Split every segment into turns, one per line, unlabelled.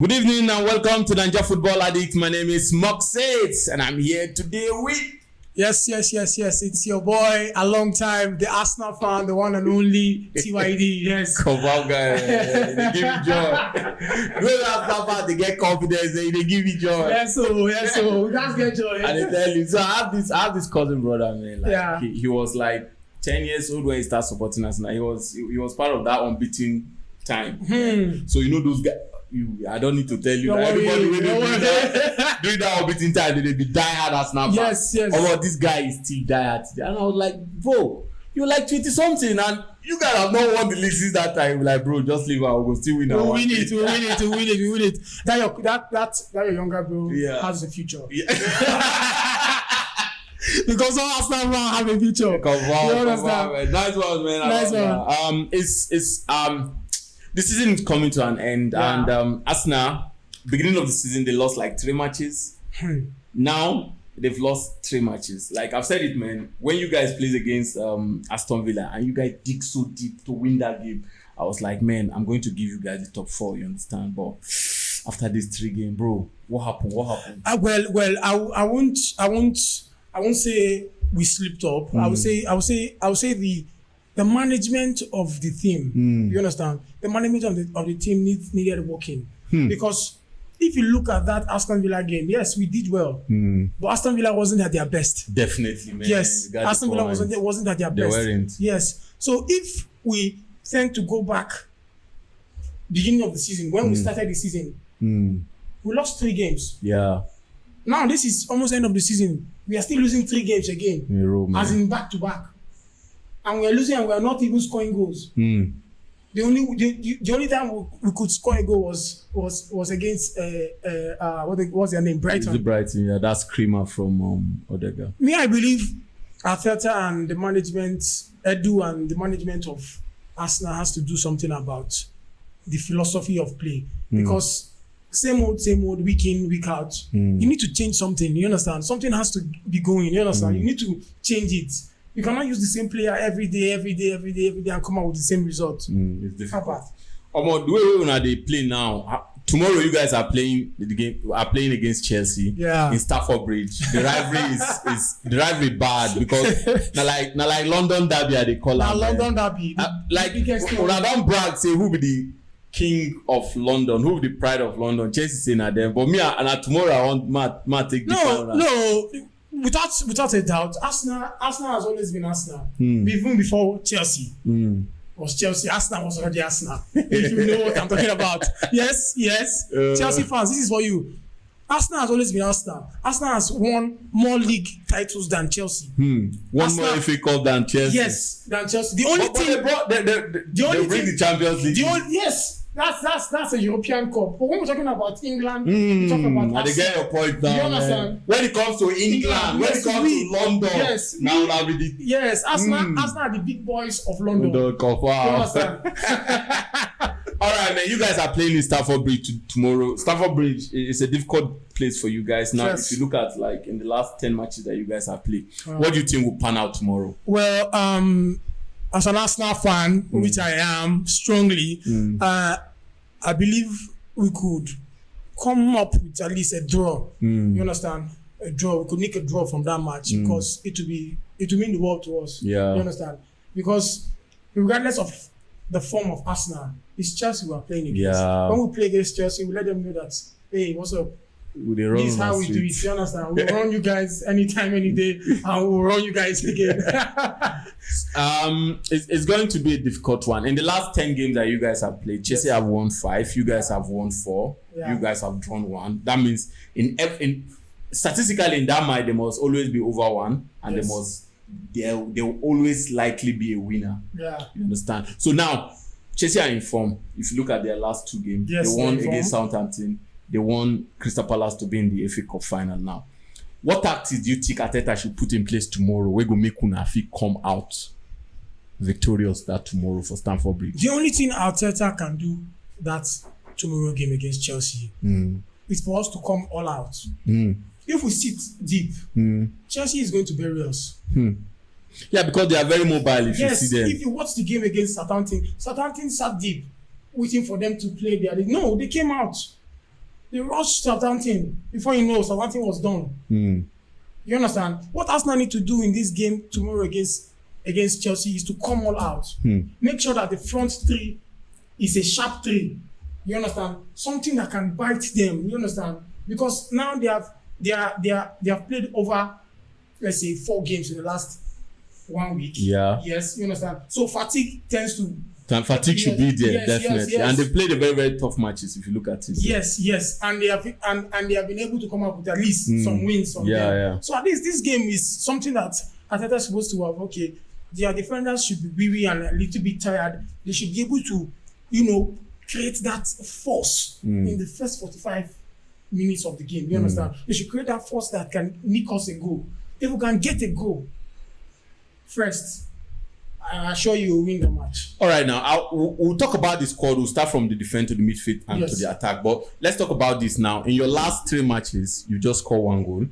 Good evening and welcome to Naija Football Addicts. My name is Prediction.Its and I'm here today with...
Yes. It's your boy, a long time, the Arsenal fan, the one and only TYD. Yes.
Come on, guys. They give me joy. Those Arsenal fans, they get confidence. They give me joy.
Yes, so. We can't get joy.
And they tell you. So I have this cousin brother, man. Like, he was like 10 years old when he started supporting Arsenal. He was part of that unbeaten time. So you know those guys. I don't need to tell you. Everybody when they during that unbeaten time, they be die-hard Arsenal fans.
Yes.
Oh, this guy is still die-hard today. And I was like, bro, you're like 20-something and you guys have not won the league since that time. Like, bro, just leave our we'll still win.
We'll win it. That your younger bro has a future. Yeah. Because all Arsenal fans have a future.
Come on, man. Nice one, man.
Nice one.
The season is coming to an end, and Arsenal, beginning of the season, they lost like 3 matches. Now they've lost 3 matches. Like I've said it, man. When you guys played against Aston Villa and you guys dig so deep to win that game, I was like, man, I'm going to give you guys the top 4. You understand? But after this 3 game, bro, what happened?
I won't say we slipped up. I would say the management of the team, you understand? The management of the team needed working. Because if you look at that Aston Villa game, yes, we did well. But Aston Villa wasn't at their best.
Definitely, man.
Yes, Aston Villa wasn't at their best.
They weren't.
Yes. So if we tend to go back beginning of the season, when we started the season, we lost 3 games.
Yeah.
Now this is almost end of the season. We are still losing 3 games again.
In a row,
as in back to back. And we're losing and we're not even scoring goals. The only time we could score a goal was against what's their name? Brighton.
Is it Brighton? Yeah, that's Creamer from Odega.
Me, I believe Arteta and the management, Edu and the management of Arsenal has to do something about the philosophy of play. Because same old, week in, week out. You need to change something, you understand? Something has to be going, you understand? You need to change it. You cannot use the same player every day and come out with the same result.
It's difficult. The way they play now, tomorrow you guys are playing against Chelsea in Stamford Bridge. The rivalry is bad because now like London derby they call it.
London derby.
Like when I don't brag say who be the king of London, who be the pride of London. Chelsea saying at them, but me and tomorrow I want Matt take the crown.
No. Without a doubt, Arsenal has always been Arsenal. Even before Chelsea was Chelsea, Arsenal was already Arsenal. If you know what I'm talking about. Yes. Chelsea fans, this is for you. Arsenal has always been Arsenal. Arsenal has won more league titles than Chelsea.
One more FA Cup than Chelsea.
Yes, than Chelsea. The only
thing they bring the Champions League.
Yes. That's a European Cup. But when we're talking about England, we talk about Arsenal.
They get your point now.
You understand?
When it comes to England, when it comes to London,
yes, Arsenal are the big boys of London.
You understand? All right, man. You guys are playing in Stamford Bridge tomorrow. Stamford Bridge is a difficult place for you guys. Now, if you look at like in the last 10 matches that you guys have played, what do you think will pan out tomorrow?
Well, as an Arsenal fan, which I am strongly, I believe we could come up with at least a draw. You understand? A draw. We could make a draw from that match because it will mean the world to us.
Yeah.
You understand? Because regardless of the form of Arsenal, it's Chelsea we are playing against.
Yeah.
When we play against Chelsea, we let them know that, hey, what's up?
This
is how we do it. You understand? We'll run you guys anytime, any day, and we'll run you guys again.
It's going to be a difficult one. In the last 10 games that you guys have played, Chelsea have won 5. You guys have won 4. You guys have drawn 1. That means statistically in that match, there must always be over 1, and there will always likely be a winner.
Yeah.
You understand? So now Chelsea are in form. If you look at their last 2 games, they won against Southampton. They won Crystal Palace to be in the FA Cup final now. What tactics do you think Arteta should put in place tomorrow? We're going to make Unafi come out victorious that tomorrow for Stamford Bridge.
The only thing Arteta can do that tomorrow game against Chelsea is for us to come all out. If we sit deep, Chelsea is going to bury us.
Yeah, because they are very mobile if you see them.
If you watch the game against Southampton sat deep, waiting for them to play there. No, they came out. They rushed Southampton. Before you know, Southampton was done. You understand? What Arsenal need to do in this game tomorrow against Chelsea is to come all out. Make sure that the front three is a sharp three. You understand? Something that can bite them. You understand? Because now they have played over, let's say, 4 games in the last 1 week.
Yeah.
Yes, you understand? So fatigue tends to...
Fatigue should be there, definitely.
Yes.
And they played a very, very tough matches if you look at it.
Yes. And they have been able to come up with at least some wins from them.
Yeah.
So at least this game is something that Arteta is supposed to have. Okay, their defenders should be weary and a little bit tired. They should be able to, create that force in the first 45 minutes of the game. You understand? They should create that force that can nick us a goal. If we can get a goal first, I assure you we'll win the match.
All right, now we'll talk about the squad. We'll start from the defense to the midfield and to the attack. But let's talk about this now. In your last 3 matches, you just scored 1 goal.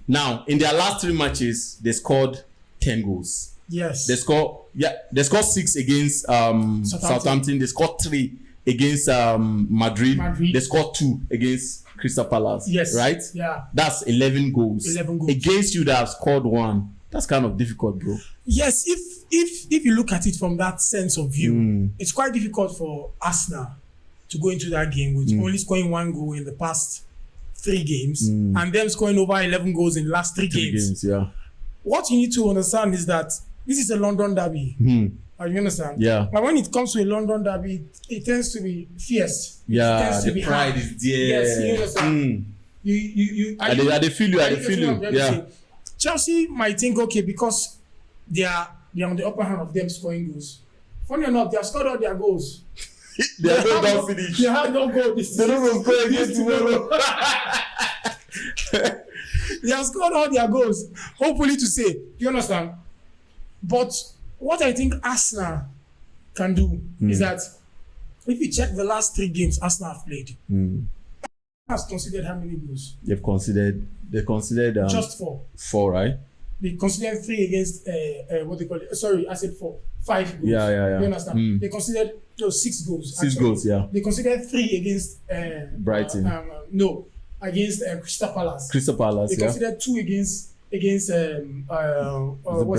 Now, in their last 3 matches, they scored 10 goals.
Yes.
They scored 6 against Southampton. They scored 3 against Madrid. They scored 2 against Crystal Palace.
Yes.
Right?
Yeah.
That's 11 goals.
11 goals.
Against you that have scored 1. That's kind of difficult, bro.
Yes, if you look at it from that sense of view, it's quite difficult for Arsenal to go into that game with only scoring 1 goal in the past 3 games and them scoring over 11 goals in the last 3 games. What you need to understand is that this is a London derby. You understand?
Yeah.
But when it comes to a London derby, it tends to be fierce.
Yeah,
it tends to
the
be
pride
hard.
is there.
Yes, you understand.
They feel you. Yeah.
Chelsea might think, okay, because they are on the upper hand of them scoring goals. Funny enough, they have scored all their goals.
They have no finish.
They have no goal. They
don't score against tomorrow.
They have scored all their goals. Hopefully to say, you understand? But what I think Arsenal can do is that if you check the last 3 games Arsenal have played, has considered how many goals? They considered just 4.
4, right?
They considered 3 against what they call it. Sorry, I said 4. 5 goals.
Yeah.
You understand? They considered 6 goals.
6 goals, yeah.
They considered 3 against
Brighton.
Against Crystal Palace.
They
considered 2 against what's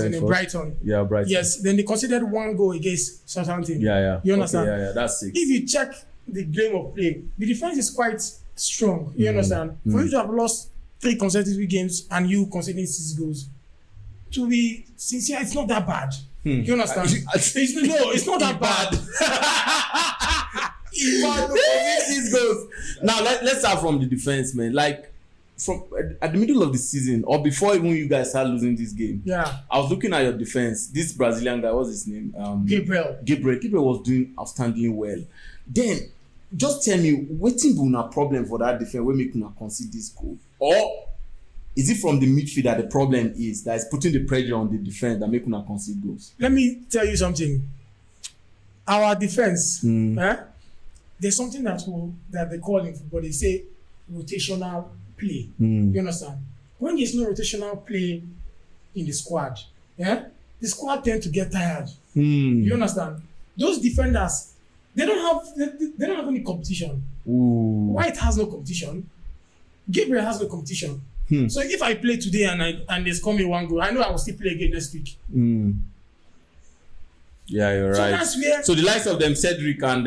the name? Brighton.
Yeah, Brighton.
Yes. Then they considered 1 goal against Southampton.
Yeah.
You understand?
Okay, yeah. That's 6.
If you check the game of play, the defense is quite strong. You understand? For you to have lost 3 consecutive games and you conceding 6 goals, to be sincere, it's not that bad. You understand? It's not that bad.
Now let's start from the defense, man. Like from at the middle of the season or before even you guys start losing this game.
Yeah.
I was looking at your defense. This Brazilian guy, what's his name?
Gabriel
was doing outstandingly well. Then just tell me, wetin be una problem for that defense wey make una concede this goal? Or is it from the midfield that the problem is that is putting the pressure on the defense that make una concede goals?
Let me tell you something. Our defense, there's something that they call in football, they say rotational play. You understand? When there's no rotational play in the squad, the squad tend to get tired. You understand? Those defenders, they don't have any competition. White has no competition. Gabriel has no competition. So if I play today and they score me 1 goal, I know I will still play again next week.
Yeah, you're right.
That's where,
so the likes of them, Cedric and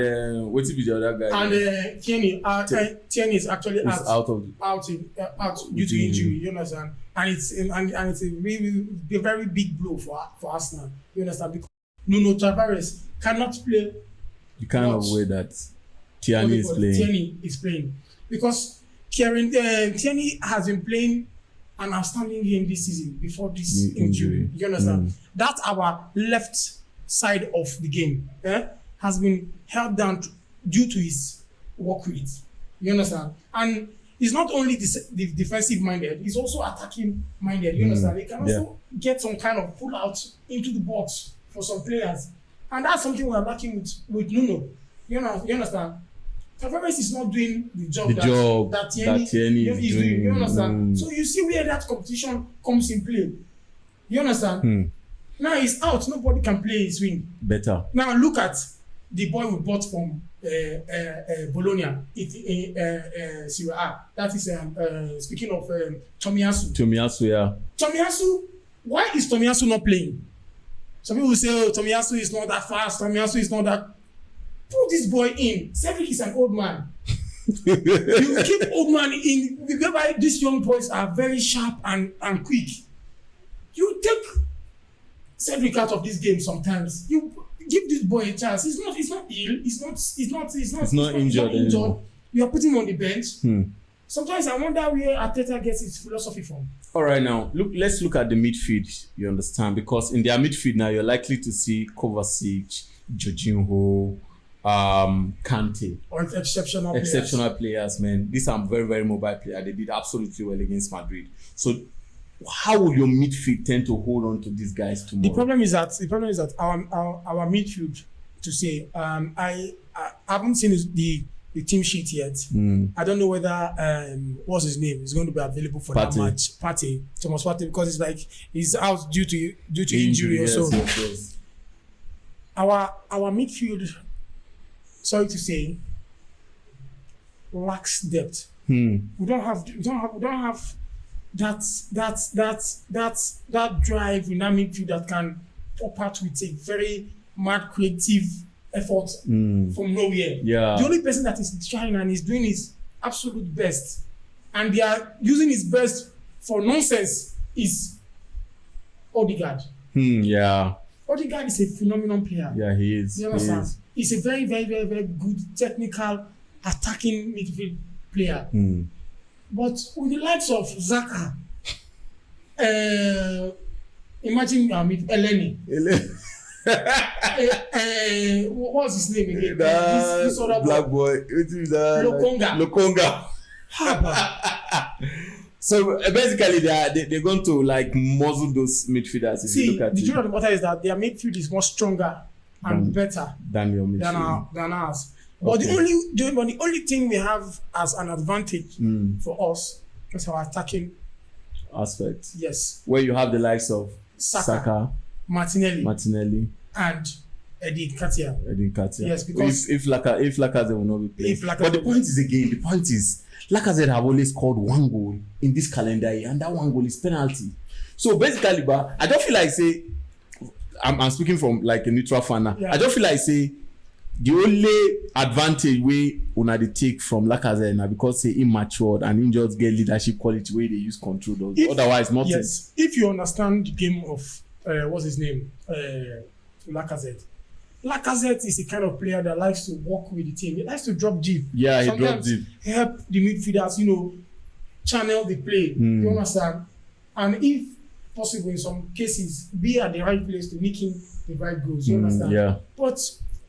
what will be the other guy?
And Tierney is actually out due to injury. You understand? And it's a very big blow for Arsenal. You understand? Because Nuno Tavares cannot play.
The kind of way that Tierney
is playing because Tierney has been playing an outstanding game this season before this injury. You understand? That's our left side of the game has been held down due to his work rate. You understand? And he's not only the defensive minded, he's also attacking minded. You understand? He can also get some kind of pull out into the box for some players. And that's something we're lacking with Nuno. You understand? Tavares is not doing the job that Tierney is doing. You understand? So you see where that competition comes in play. You understand? Now he's out. Nobody can play his wing.
Better.
Now look at the boy we bought from Bologna, Serie A. That is speaking of Tomiyasu.
Tomiyasu, yeah.
Tomiyasu, why is Tomiyasu not playing? Some people say, oh, Tomiyasu is not that fast. Tomiyasu is not that. Put this boy in. Cedric is an old man. You keep old man in. Whereby these young boys are very sharp and quick. You take Cedric out of this game sometimes. You give this boy a chance. He's not ill. He's not injured. You are putting him on the bench. Sometimes I wonder where Arteta gets his philosophy from. All
right, now let's look at the midfield. You understand, because in their midfield now you're likely to see Kovacic, Jorginho, Kante.
Or exceptional
players, man. These are very, very mobile players. They did absolutely well against Madrid. So how will your midfield tend to hold on to these guys tomorrow?
The problem is that our midfield, to say, I haven't seen the team sheet yet. I don't know whether what's his name is going to be available for that match. Thomas Partey, because it's like he's out due to injury or so.
Yes.
Our midfield, sorry to say, lacks depth. We don't have that drive in that midfield that can pop out with a very mad creative effort from nowhere.
Yeah.
The only person that is trying and is doing his absolute best, and they are using his best for nonsense, is Odegaard.
Yeah.
Odegaard is a phenomenal player.
Yeah, he is.
You understand? He's a very, very, very, very good technical attacking midfield player. But with the likes of Xhaka, imagine Eleni. What's his name again? This other
black boy. Lokonga. So basically, they're going to like muzzle those midfielders.
See, the truth of the matter is that their midfield is more stronger and better
than your midfield
than ours. But the only thing we have as an advantage for us is our attacking
aspect.
Yes.
Where you have the likes of Saka,
Martinelli, and Eddie Nketiah. Yes, because
if Lacazette will not be playing. But the point is Lacazette have only scored one goal in this calendar year, and that one goal is penalty. So basically, but I don't feel like say I'm speaking from like a neutral fan now. Yeah. I don't feel like say the only advantage we una dey take from Lacazette now because say immature and him just get leadership quality where they use control those. Otherwise, nothing.
Yes, if you understand the game of what's his name, Lacazette. Lacazette is the kind of player that likes to work with the team. He likes to drop deep.
Yeah, he drops deep.
Help the midfielders, channel the play. You understand? And if possible, in some cases, be at the right place to making the right goals. You understand?
Yeah.
But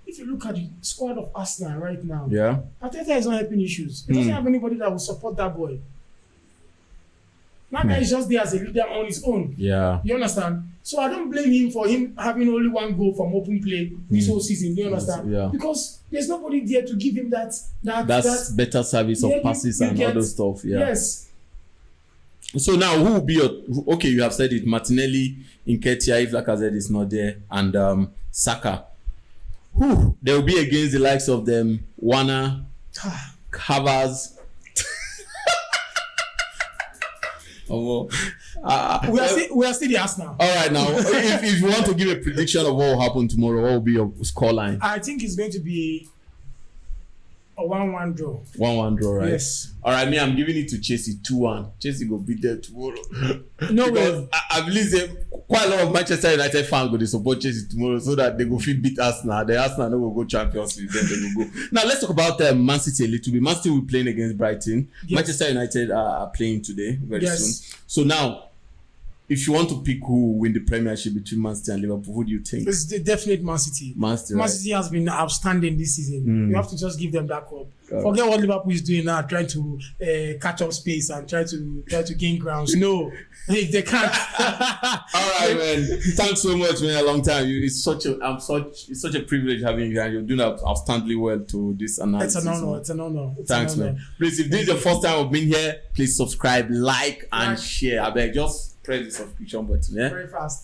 if you look at the squad of Arsenal right now,
yeah,
Arteta is not helping issues. He doesn't have anybody that will support that boy. That guy is just there as a leader on his own.
Yeah.
You understand? So I don't blame him for him having only one goal from open play this whole season. You understand?
Yeah.
Because there's nobody there to give him that
better service of passes and other stuff. Yeah.
Yes.
So now who will be okay, you have said it, Martinelli, Nketiah if Lacazette is not there, and Saka. Who they will be against the likes of them, Werner, Havertz.
We are still the Arsenal.
All right, now if you want to give a prediction of what will happen tomorrow, what will be your scoreline?
I think it's going to be a 1-1 draw.
1-1 draw, right?
Yes.
All right, me, I'm giving it to Chelsea 2-1. Chelsea go beat them tomorrow.
No
because
way.
I believe quite a lot of Manchester United fans go to support Chelsea tomorrow so that they go beat Arsenal. The Arsenal no will go Champions League, then they will go. Now let's talk about Man City a little bit. Man City will be playing against Brighton. Yes. Manchester United are playing today very soon. So now, if you want to pick who will win the Premiership between Man City and Liverpool, who do you think?
It's the definite Man City.
Man City,
Man City has been outstanding this season. You have to just give them that cup. Forget what Liverpool is doing now, trying to catch up space and try to gain grounds. No, they can't.
All right, man. Thanks so much, man. A long time. It's such a privilege having you here. You're doing outstandingly well to this analysis.
It's an honor.
Thanks, man. Please, if this is your first time of being here, please subscribe, like, and share. I beg, just press the subscription button. Yeah.
Very fast.